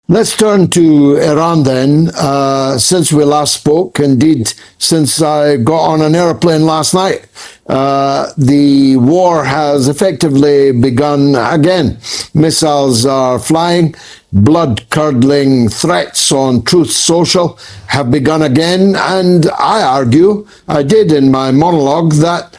Let's turn to Iran then. Since we last spoke, indeed, since I got on an airplane last night, the war has effectively begun again. Missiles are flying. Blood-curdling threats on Truth Social have begun again. And I argue, I did in my monologue, that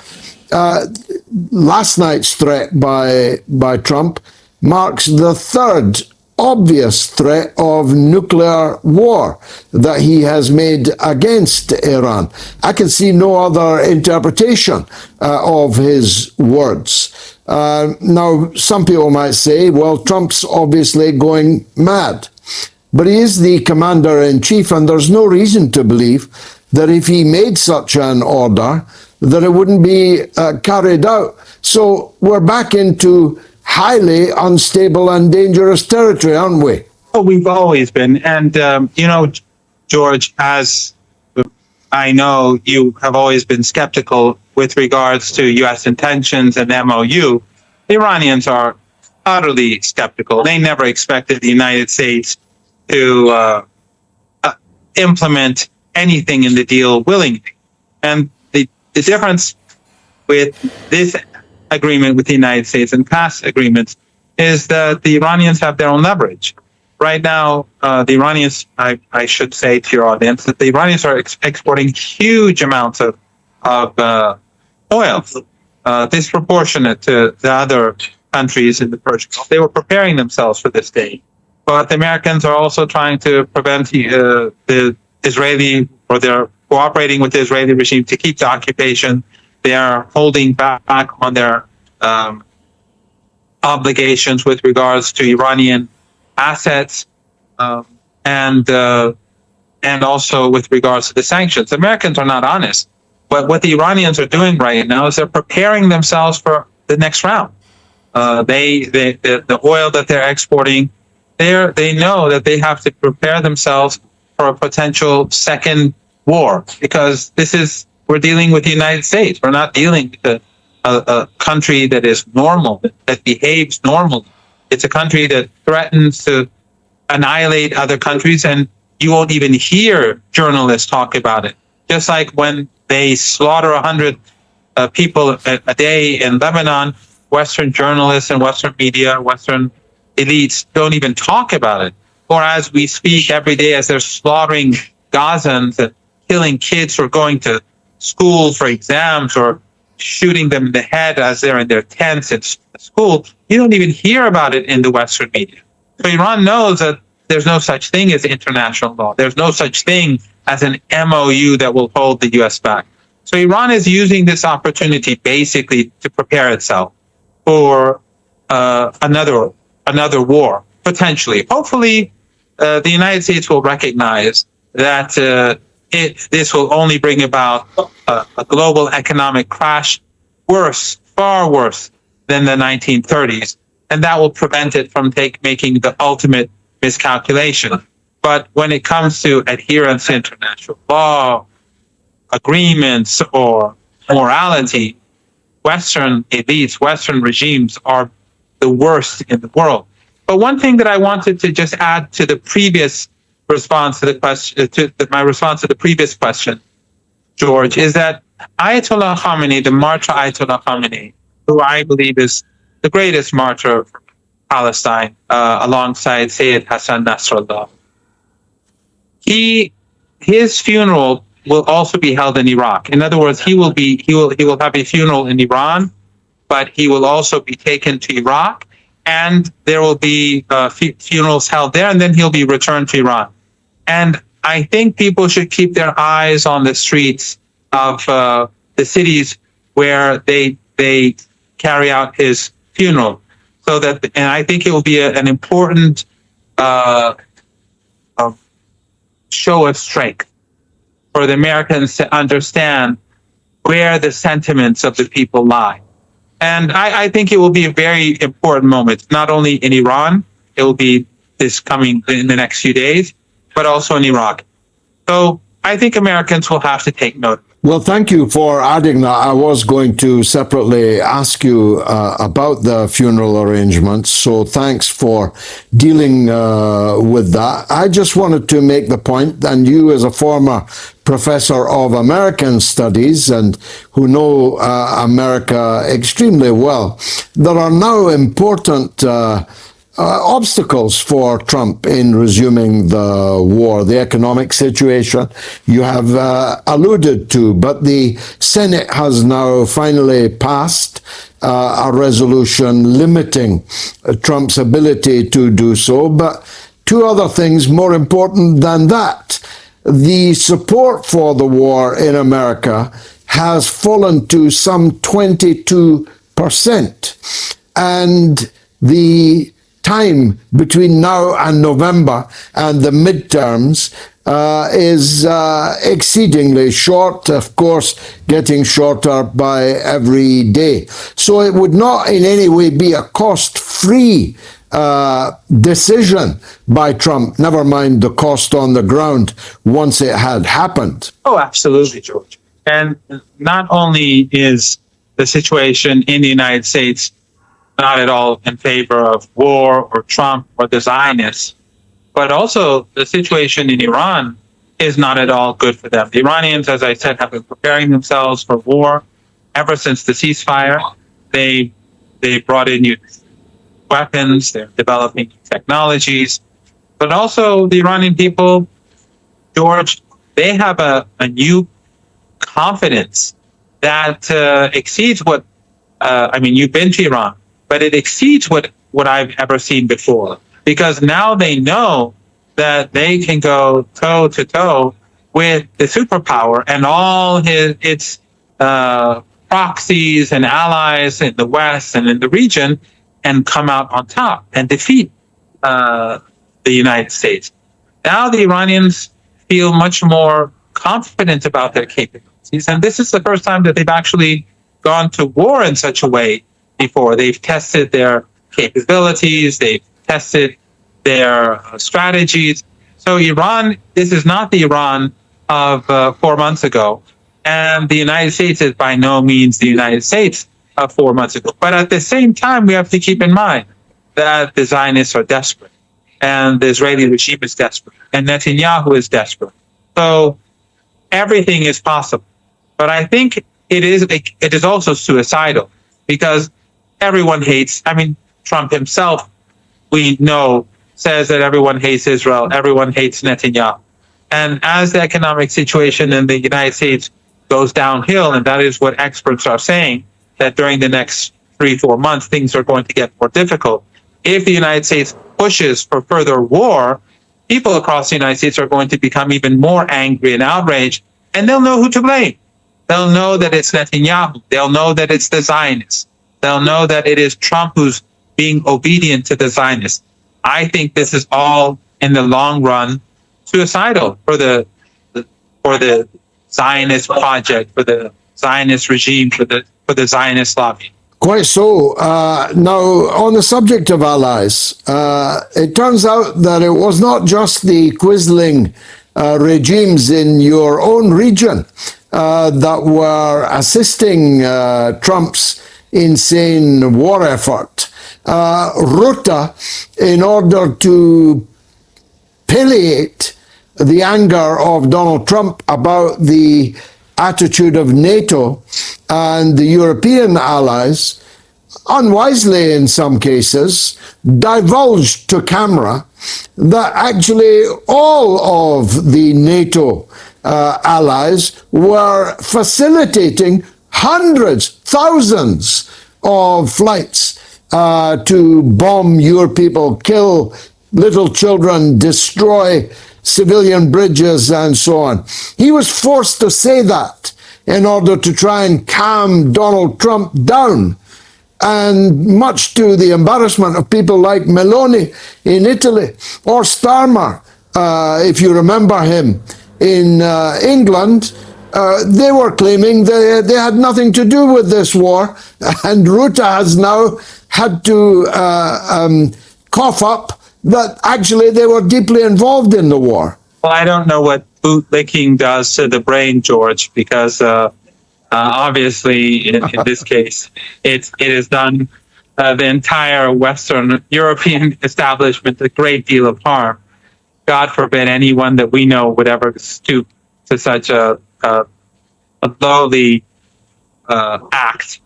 last night's threat by Trump marks the third obvious threat of nuclear war that he has made against Iran. I can see no other interpretation of his words. Now, some people might say, well, Trump's obviously going mad. But he is the commander-in-chief, and there's no reason to believe that if he made such an order, that it wouldn't be carried out. So we're back into highly unstable and dangerous territory, aren't we? Well, we've always been. And, George, as I know, you have always been skeptical with regards to U.S. intentions and MOU. The Iranians are utterly skeptical. They never expected the United States to implement anything in the deal willingly. And the difference with this agreement with the United States and past agreements is that the Iranians have their own leverage. Right now, the Iranians, I should say to your audience, that the Iranians are exporting huge amounts of oil, disproportionate to the other countries in the Persian Gulf. They were preparing themselves for this day. But the Americans are also trying to prevent the Israeli, or they're cooperating with the Israeli regime to keep the occupation. They are holding back on their obligations with regards to Iranian assets, and also with regards to the sanctions. Americans are not honest. But what the Iranians are doing right now is they're preparing themselves for the next round. The oil that they're exporting, they know that they have to prepare themselves for a potential second war, because we're dealing with the United States. We're not dealing with a country that is normal, that behaves normally. It's a country that threatens to annihilate other countries, and you won't even hear journalists talk about it. Just like when they slaughter 100 people a day in Lebanon, Western journalists and Western media, Western elites don't even talk about it. Or as we speak every day, as they're slaughtering Gazans and killing kids who are going to school for exams, or shooting them in the head as they're in their tents at school, you don't even hear about it in the Western media. So Iran knows that there's no such thing as international law. There's no such thing as an MOU that will hold the U.S. back. So Iran is using this opportunity basically to prepare itself for another war, potentially. Hopefully, the United States will recognize that this will only bring about a global economic crash, far worse than the 1930s, and that will prevent it from making the ultimate miscalculation. But when it comes to adherence to international law, agreements, or morality, Western elites, Western regimes are the worst in the world. But one thing that I wanted to just add to the previous response to the question, my response to the previous question, George, is that Ayatollah Khamenei, the martyr Ayatollah Khamenei, who I believe is the greatest martyr for Palestine, alongside Seyed Hassan Nasrallah, his funeral will also be held in Iraq. In other words, he will have a funeral in Iran, but he will also be taken to Iraq, and there will be funerals held there, and then he'll be returned to Iran. And I think people should keep their eyes on the streets of the cities where they carry out his funeral, and I think it will be an important show of strength for the Americans to understand where the sentiments of the people lie. And I think it will be a very important moment, not only in Iran, it will be this coming in the next few days, but also in Iraq. So I think Americans will have to take note. Well, thank you for adding that. I was going to separately ask you about the funeral arrangements, so thanks for dealing with that. I just wanted to make the point, and you as a former professor of American studies and who know America extremely well, there are now important obstacles for Trump in resuming the war. The economic situation you have alluded to, but the Senate has now finally passed a resolution limiting Trump's ability to do so. But two other things more important than that. The support for the war in America has fallen to some 22%. And the time between now and November and the midterms is exceedingly short, of course, getting shorter by every day. So it would not in any way be a cost-free decision by Trump, never mind the cost on the ground once it had happened. Oh, absolutely, George. And not only is the situation in the United States not at all in favor of war or Trump or the Zionists, but also the situation in Iran is not at all good for them. The Iranians, as I said, have been preparing themselves for war ever since the ceasefire. They brought in new weapons, they're developing new technologies, but also the Iranian people, George, they have a new confidence that exceeds what, you've been to Iran, but it exceeds what I've ever seen before. Because now they know that they can go toe to toe with the superpower and all its proxies and allies in the West and in the region and come out on top and defeat the United States. Now the Iranians feel much more confident about their capabilities. And this is the first time that they've actually gone to war in such a way before. They've tested their capabilities, they've tested their strategies. So Iran, this is not the Iran of 4 months ago. And the United States is by no means the United States of 4 months ago. But at the same time, we have to keep in mind that the Zionists are desperate and the Israeli regime is desperate and Netanyahu is desperate. So everything is possible. But I think it is also suicidal because everyone hates, Trump himself, we know, says that everyone hates Israel, everyone hates Netanyahu. And as the economic situation in the United States goes downhill, and that is what experts are saying, that during the next 3-4 months, things are going to get more difficult. If the United States pushes for further war, people across the United States are going to become even more angry and outraged, and they'll know who to blame. They'll know that it's Netanyahu. They'll know that it's the Zionists. They'll know that it is Trump who's being obedient to the Zionists. I think this is all, in the long run, suicidal for the Zionist project, for the Zionist regime, for the Zionist lobby. Quite so. Now, on the subject of allies, it turns out that it was not just the quisling regimes in your own region that were assisting Trump's insane war effort. Ruta, in order to palliate the anger of Donald Trump about the attitude of NATO and the European allies, unwisely in some cases, divulged to camera that actually all of the NATO allies were facilitating hundreds, thousands of flights to bomb your people, kill little children, destroy civilian bridges, and so on. He was forced to say that in order to try and calm Donald Trump down. And much to the embarrassment of people like Meloni in Italy, or Starmer, if you remember him, in England, they were claiming they had nothing to do with this war, and Ruta has now had to cough up that actually they were deeply involved in the war. Well, I don't know what bootlicking does to the brain, George, because obviously in this case, it has done the entire Western European establishment a great deal of harm. God forbid anyone that we know would ever stoop to such a lowly act.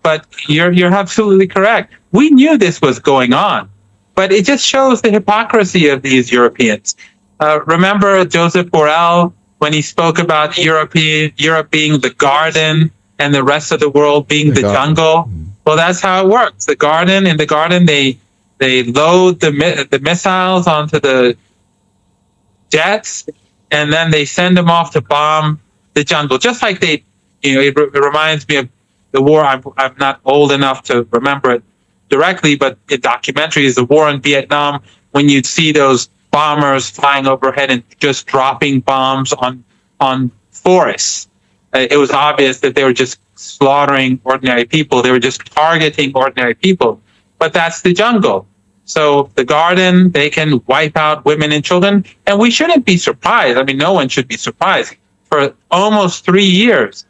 But you're absolutely correct. We knew this was going on, but it just shows the hypocrisy of these Europeans. Remember Joseph Borrell when he spoke about Europe being the garden and the rest of the world being the jungle? Well, that's how it works. In the garden, they load the missiles onto the jets, and then they send them off to bomb the jungle. Just like it reminds me of the war. I'm not old enough to remember it directly, but the documentary is the war in Vietnam, when you'd see those bombers flying overhead and just dropping bombs on forests. It was obvious that they were just slaughtering ordinary people. They were just targeting ordinary people. But that's the jungle. So the garden, they can wipe out women and children, and we shouldn't be surprised. I mean, no one should be surprised. For almost 3 years,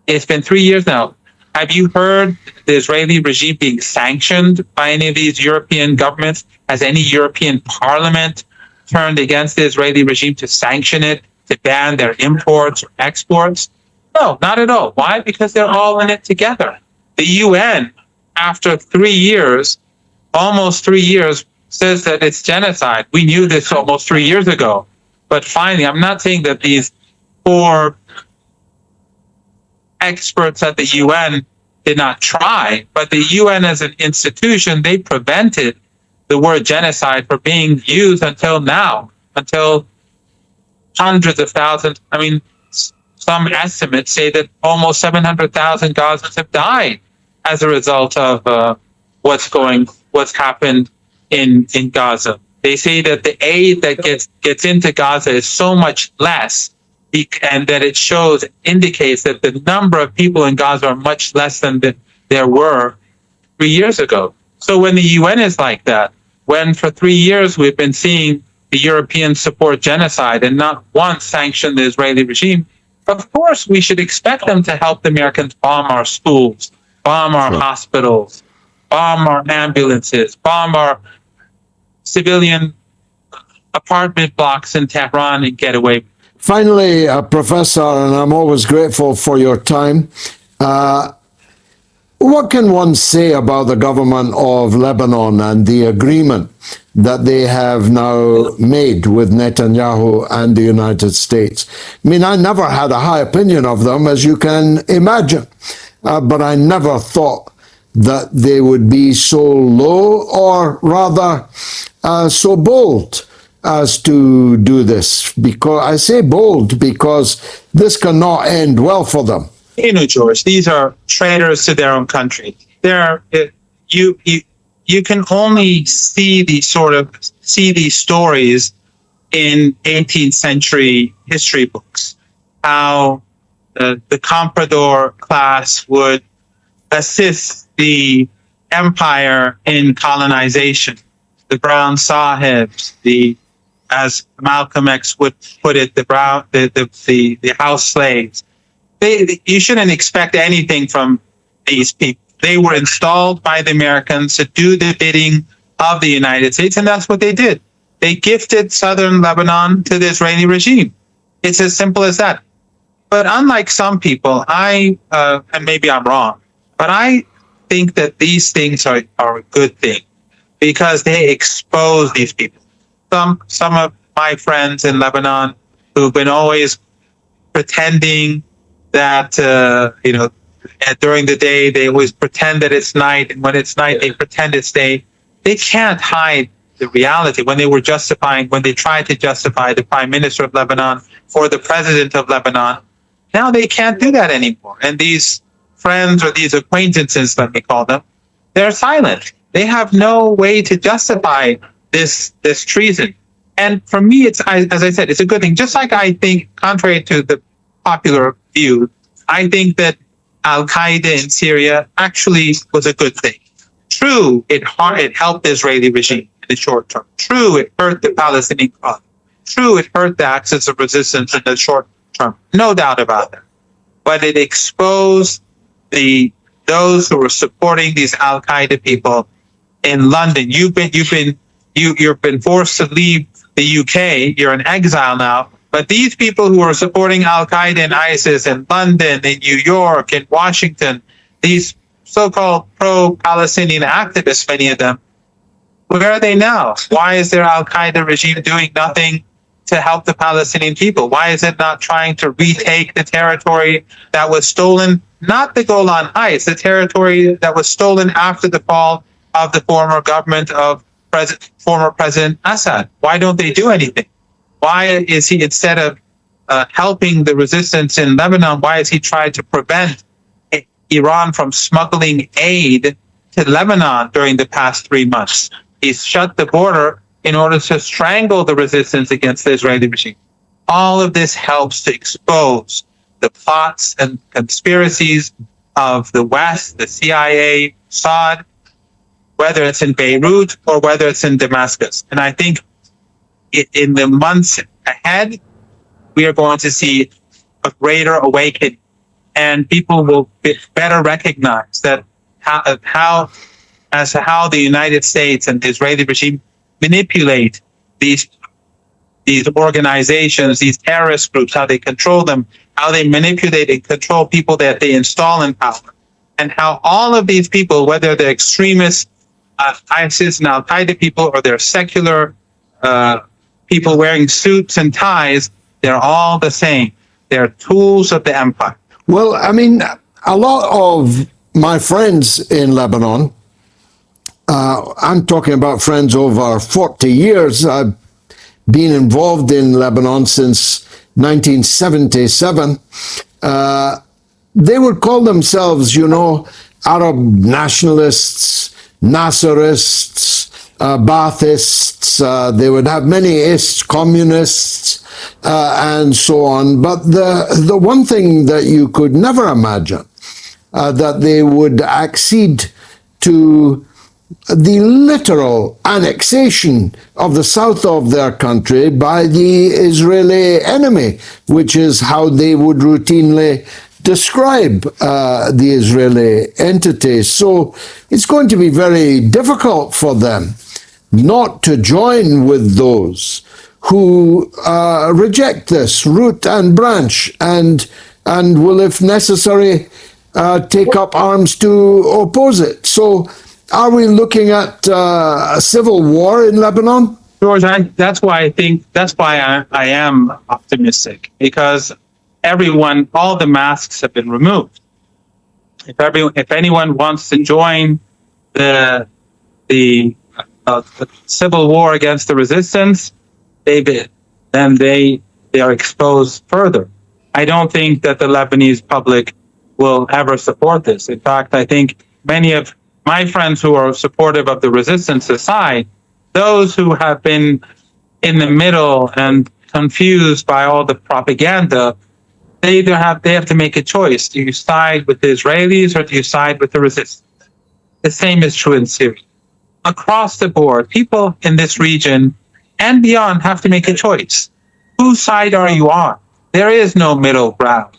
it's been 3 years now. Have you heard the Israeli regime being sanctioned by any of these European governments? Has any European parliament turned against the Israeli regime to sanction it, to ban their imports or exports? No, not at all. Why? Because they're all in it together. The UN, after 3 years, almost 3 years, says that it's genocide. We knew this almost 3 years ago. But finally, I'm not saying that these poor experts at the UN did not try, but the UN as an institution, they prevented the word genocide from being used until now, until hundreds of thousands. I mean, some estimates say that almost 700,000 Gazans have died as a result of what's happened in Gaza. They say that the aid that gets into Gaza is so much less, and that it indicates that the number of people in Gaza are much less than there were 3 years ago. So when the UN is like that, when for 3 years we've been seeing the Europeans support genocide and not once sanction the Israeli regime, of course we should expect them to help the Americans bomb our schools, bomb our hospitals, bomb our ambulances, bomb our civilian apartment blocks in Tehran and get away. Finally, Professor, and I'm always grateful for your time, what can one say about the government of Lebanon and the agreement that they have now made with Netanyahu and the United States? I mean, I never had a high opinion of them, as you can imagine, but I never thought that they would be so low, or rather so bold as to do this. Because I say bold because this cannot end well for them. George, these are traitors to their own country. You can only see these stories in 18th century history books. How the comprador class would assist the empire in colonization. The brown sahibs, as Malcolm X would put it, the house slaves. You shouldn't expect anything from these people. They were installed by the Americans to do the bidding of the United States, and that's what they did. They gifted southern Lebanon to the Israeli regime. It's as simple as that. But unlike some people, and maybe I'm wrong, but I think that these things are a good thing because they expose these people. Some of my friends in Lebanon who've been always pretending that, during the day, they always pretend that it's night, and when it's night, they pretend it's day. They can't hide the reality. When they tried to justify the prime minister of Lebanon or the president of Lebanon, now they can't do that anymore. And these friends, or these acquaintances, let me call them, they're silent. They have no way to justify this treason. And for me, as I said, it's a good thing. Just like I think, contrary to the popular view, I think that Al-Qaeda in Syria actually was a good thing. True, it helped the Israeli regime in the short term. True, it hurt the Palestinian cause. True, it hurt the axis of resistance in the short term, no doubt about it. But it exposed those who were supporting these Al Qaeda people in London. You've been forced to leave the UK. You're in exile now. But these people who are supporting Al Qaeda and ISIS in London, in New York, in Washington, these so-called pro-Palestinian activists, many of them, where are they now? Why is their Al Qaeda regime doing nothing to help the Palestinian people? Why is it not trying to retake the territory that was stolen, not the Golan Heights, the territory that was stolen after the fall of the former government of former President Assad? Why don't they do anything? Why is he, instead of helping the resistance in Lebanon, why has he tried to prevent Iran from smuggling aid to Lebanon during the past 3 months? He's shut the border in order to strangle the resistance against the Israeli regime. All of this helps to expose the plots and conspiracies of the West, the CIA, Assad, whether it's in Beirut or whether it's in Damascus. And I think in the months ahead, we are going to see a greater awakening, and people will better recognize that how the United States and the Israeli regime manipulate these organizations, these terrorist groups, how they control them, how they manipulate and control people that they install in power, and how all of these people, whether they're extremists, ISIS and Al Qaeda people, or they're secular people wearing suits and ties, they're all the same. They're tools of the empire. Well, I mean, a lot of my friends in Lebanon, I'm talking about friends over 40 years. I've been involved in Lebanon since 1977. They would call themselves, Arab nationalists, Nasserists, Baathists. They would have many ists, communists, and so on. But the one thing that you could never imagine, that they would accede to the literal annexation of the south of their country by the Israeli enemy, which is how they would routinely describe the Israeli entity. So it's going to be very difficult for them not to join with those who reject this root and branch and will, if necessary, take up arms to oppose it. So are we looking at a civil war in Lebanon? George, that's why I am optimistic, because all the masks have been removed. If anyone wants to join the civil war against the resistance, then they are exposed further. I don't think that the Lebanese public will ever support this. In fact, I think many of my friends who are supportive of the resistance aside, those who have been in the middle and confused by all the propaganda, they have to make a choice. Do you side with the Israelis or do you side with the resistance? The same is true in Syria. Across the board, people in this region and beyond have to make a choice. Whose side are you on? There is no middle ground.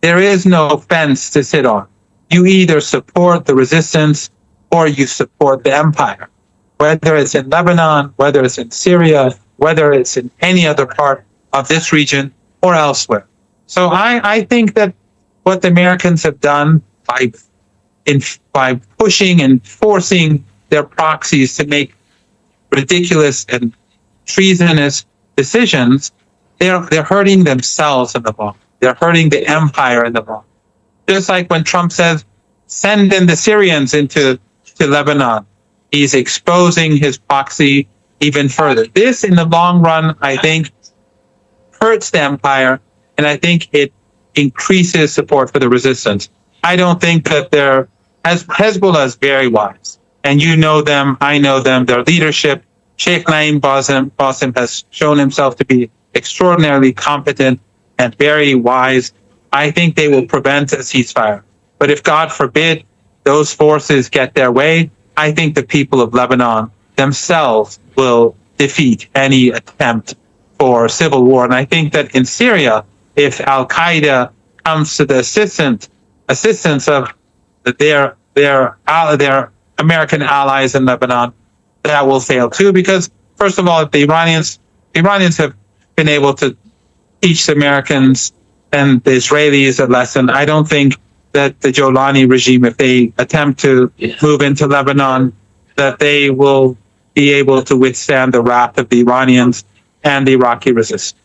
There is no fence to sit on. You either support the resistance or you support the empire, whether it's in Lebanon, whether it's in Syria, whether it's in any other part of this region or elsewhere. So I think that what the Americans have done by pushing and forcing their proxies to make ridiculous and treasonous decisions, they're hurting themselves in the long. They're hurting the empire in the long. Just like when Trump says, send in the Syrians to Lebanon, he's exposing his proxy even further. This, in the long run, I think, hurts the empire, and I think it increases support for the resistance. I don't think that Hezbollah is very wise, and you know them, I know them, their leadership. Sheikh Naim Qasim has shown himself to be extraordinarily competent and very wise. I think they will prevent a ceasefire. But if, God forbid, those forces get their way, I think the people of Lebanon themselves will defeat any attempt for civil war. And I think that in Syria, if Al Qaeda comes to the assistance of their American allies in Lebanon, that will fail too. Because first of all, if the Iranians have been able to teach the Americans and the Israelis a lesson, I don't think that the Jolani regime, if they attempt to move into Lebanon, that they will be able to withstand the wrath of the Iranians and the Iraqi resistance.